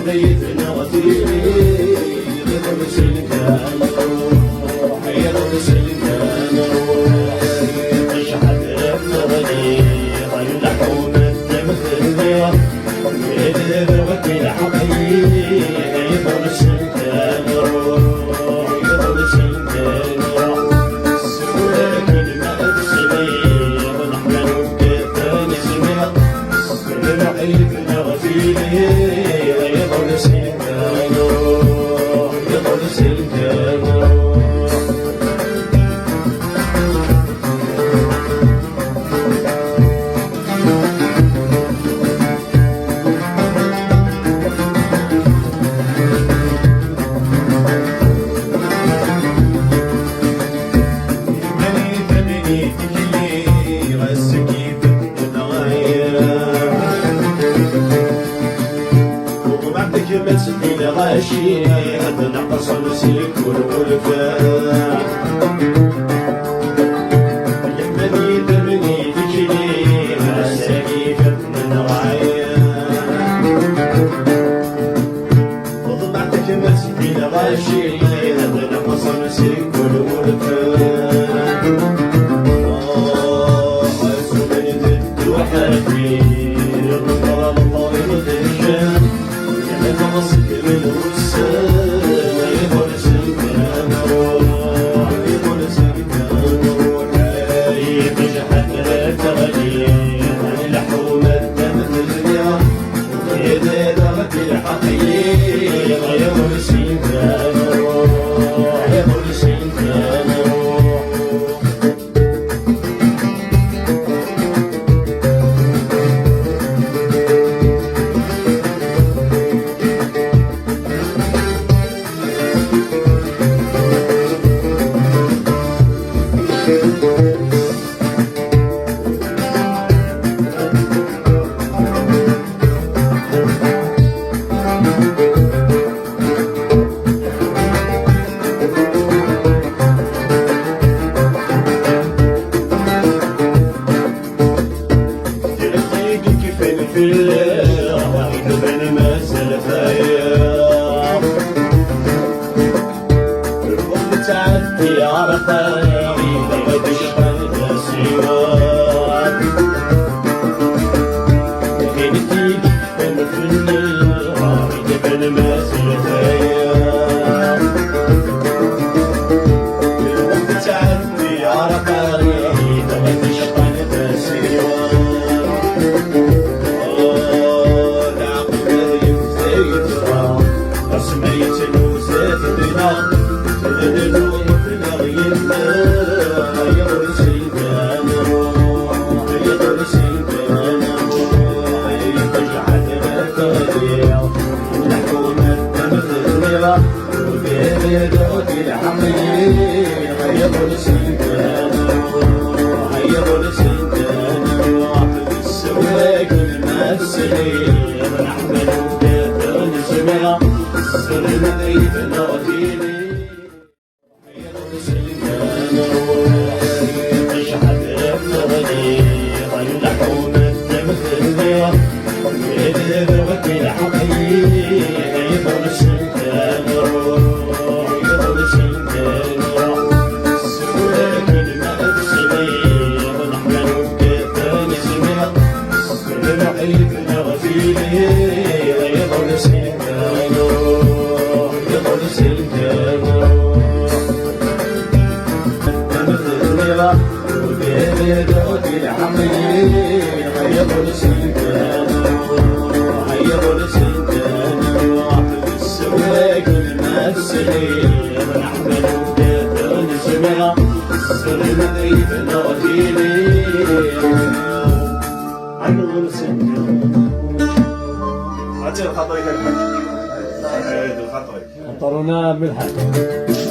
ميتنا وثيري يغيظ سلكان روح يغيظ سلكان روح تشحت افترني غير حومة تمثلني يذبك الحقيقي يغيظ سلكان روح يغيظ سلكان روح سواك المأسمي ونحمل الدفن سمع سمعيتنا وثيري يغيظ سلكان روح يغيظ سلكان روح مسكين غاشي تنقص المسيك والولفاء يحمني تبني تجري مساكيفة من غاية وضمعتك مسكين غاشي تنقص المسيك والولفاء سمني تدوحاتي رضا الله يرضيك نصيب الوسام يقول سلكان روح يقول سلكان روح يتجحد تغني عن الحومة تمثلني إذا ذهبت الحقيقة يقول سلكان روح يقول سلكان روح يا رفاقي لا تشقى سواك لكن تيجي تنفني رايد بالمسير خيال الوقت تعدي يا رفاقي لا تشقى سواك العقل يمزيد رسميت الوزات بنا تدلو يغير سلكان روح يغير سلكان روح تجعل تغير الحكومة تمثلني وبيدك الحقيقة يغير سلكان روح يغير سلكان روح سواك المسير نحمل الدفن سمع سرنا ايدنا وفيني تشحت افترني غير حومة تمثلني يذبك الحقيقي يغيظ سلكان روح يغيظ سلكان روح سواك المأسمي ونحمل الدفن سمع سمعيتنا وفيني يغيظ سلكان روح يغيظ سلكان روح وبيدك الحقيقة يغير سلكان روح يغير سلكان روح سواك المسير نحمل الدفن سمع سرنا ايدنا وفيني عن الغلسان عطي الخطوة الخطوة خطرنا بالحق